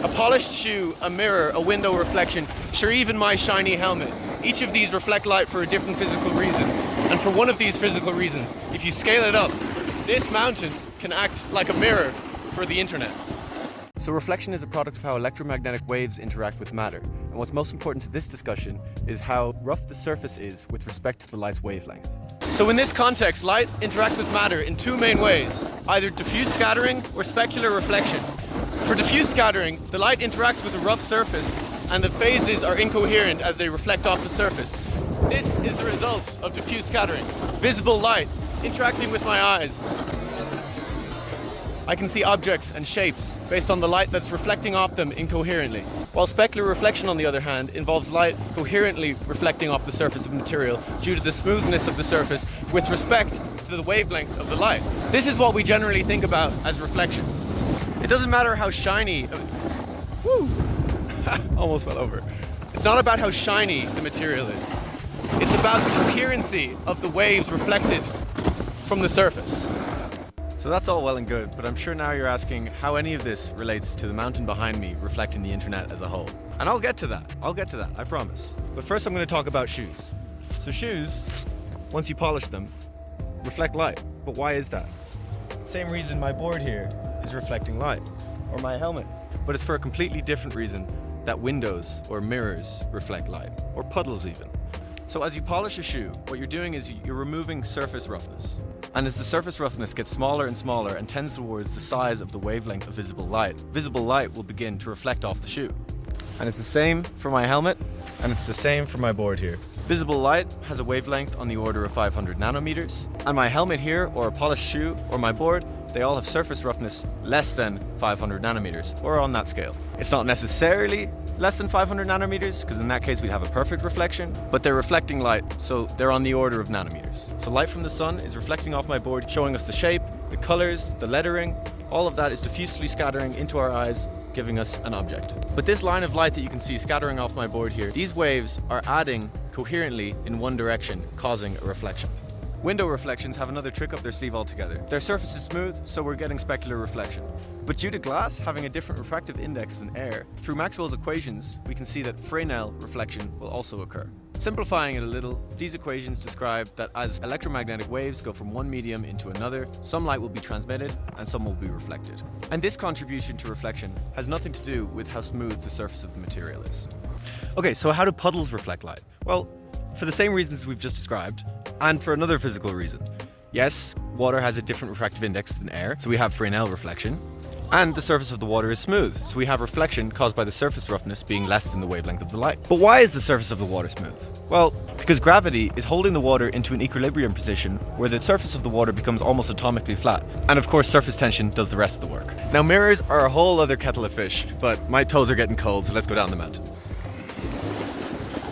A polished shoe, a mirror, a window reflection, sure even my shiny helmet. Each of these reflect light for a different physical reason. And for one of these physical reasons, if you scale it up, this mountain can act like a mirror for the internet. So reflection is a product of how electromagnetic waves interact with matter. And what's most important to this discussion is how rough the surface is with respect to the light's wavelength. So in this context, light interacts with matter in two main ways, either diffuse scattering or specular reflection. For diffuse scattering, the light interacts with a rough surface and the phases are incoherent as they reflect off the surface. This is the result of diffuse scattering. Visible light interacting with my eyes. I can see objects and shapes based on the light that's reflecting off them incoherently. While specular reflection, on the other hand, involves light coherently reflecting off the surface of material due to the smoothness of the surface with respect to the wavelength of the light. This is what we generally think about as reflection. It doesn't matter how shiny... Almost fell over. It's not about how shiny the material is. It's about the coherency of the waves reflected from the surface. So that's all well and good, but I'm sure now you're asking how any of this relates to the mountain behind me reflecting the internet as a whole. And I'll get to that, I promise. But first I'm going to talk about shoes. So shoes, once you polish them, reflect light. But why is that? Same reason my board here is reflecting light, or my helmet. But it's for a completely different reason that windows or mirrors reflect light, or puddles even. So as you polish a shoe, what you're doing is you're removing surface roughness. And as the surface roughness gets smaller and smaller and tends towards the size of the wavelength of visible light will begin to reflect off the shoe. And it's the same for my helmet, and it's the same for my board here. Visible light has a wavelength on the order of 500 nanometers, and my helmet here, or a polished shoe, or my board, they all have surface roughness less than 500 nanometers, or on that scale. It's not necessarily less than 500 nanometers, because in that case we'd have a perfect reflection, but they're reflecting light, so they're on the order of nanometers. So light from the sun is reflecting off my board, showing us the shape, the colors, the lettering, all of that is diffusely scattering into our eyes, giving us an object. But this line of light that you can see scattering off my board here, these waves are adding coherently in one direction, causing a reflection. Window reflections have another trick up their sleeve altogether. Their surface is smooth, so we're getting specular reflection. But due to glass having a different refractive index than air, through Maxwell's equations, we can see that Fresnel reflection will also occur. Simplifying it a little, these equations describe that as electromagnetic waves go from one medium into another, some light will be transmitted and some will be reflected. And this contribution to reflection has nothing to do with how smooth the surface of the material is. Okay, so how do puddles reflect light? Well, for the same reasons we've just described, and for another physical reason. Yes, water has a different refractive index than air, so we have Fresnel reflection. And the surface of the water is smooth, so we have reflection caused by the surface roughness being less than the wavelength of the light. But why is the surface of the water smooth? Well, because gravity is holding the water into an equilibrium position where the surface of the water becomes almost atomically flat. And of course, surface tension does the rest of the work. Now, mirrors are a whole other kettle of fish, but my toes are getting cold, so let's go down the mountain.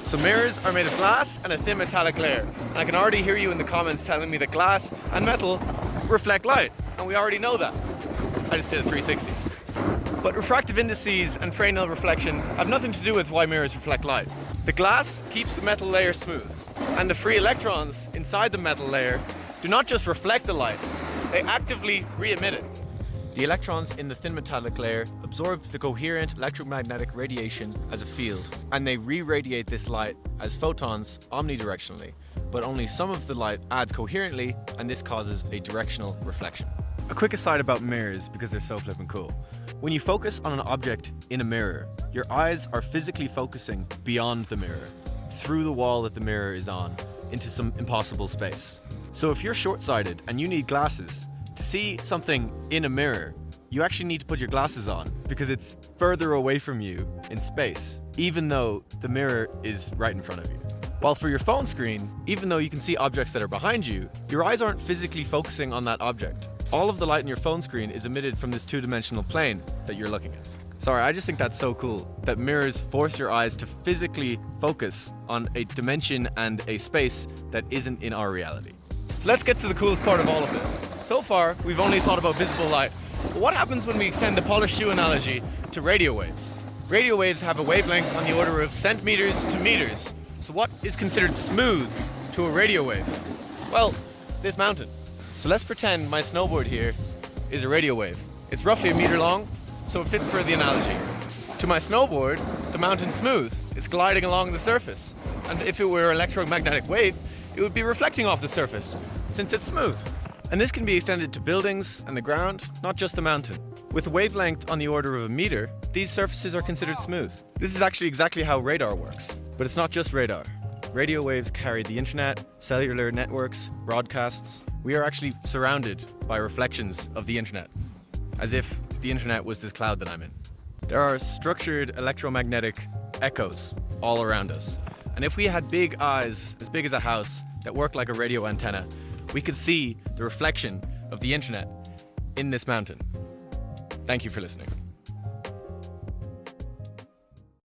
So mirrors are made of glass and a thin metallic layer. And I can already hear you in the comments telling me that glass and metal reflect light, and we already know that. I just did a 360. But refractive indices and Fresnel reflection have nothing to do with why mirrors reflect light. The glass keeps the metal layer smooth, and the free electrons inside the metal layer do not just reflect the light, they actively re-emit it. The electrons in the thin metallic layer absorb the coherent electromagnetic radiation as a field, and they re-radiate this light as photons omnidirectionally, but only some of the light adds coherently, and this causes a directional reflection. A quick aside about mirrors, because they're so flippin' cool. When you focus on an object in a mirror, your eyes are physically focusing beyond the mirror, through the wall that the mirror is on, into some impossible space. So if you're short-sighted and you need glasses, to see something in a mirror, you actually need to put your glasses on because it's further away from you in space, even though the mirror is right in front of you. While for your phone screen, even though you can see objects that are behind you, your eyes aren't physically focusing on that object. All of the light in your phone screen is emitted from this two-dimensional plane that you're looking at. Sorry, I just think that's so cool that mirrors force your eyes to physically focus on a dimension and a space that isn't in our reality. So let's get to the coolest part of all of this. So far, we've only thought about visible light. But what happens when we extend the polished shoe analogy to radio waves? Radio waves have a wavelength on the order of centimeters to meters. So what is considered smooth to a radio wave? Well, this mountain. So let's pretend my snowboard here is a radio wave. It's roughly a meter long, so it fits for the analogy. To my snowboard, the mountain's smooth. It's gliding along the surface. And if it were an electromagnetic wave, it would be reflecting off the surface, since it's smooth. And this can be extended to buildings and the ground, not just the mountain. With a wavelength on the order of a meter, these surfaces are considered smooth. This is actually exactly how radar works. But it's not just radar. Radio waves carry the internet, cellular networks, broadcasts. We are actually surrounded by reflections of the internet, as if the internet was this cloud that I'm in. There are structured electromagnetic echoes all around us. And if we had big eyes, as big as a house, that worked like a radio antenna, we could see the reflection of the internet in this mountain. Thank you for listening.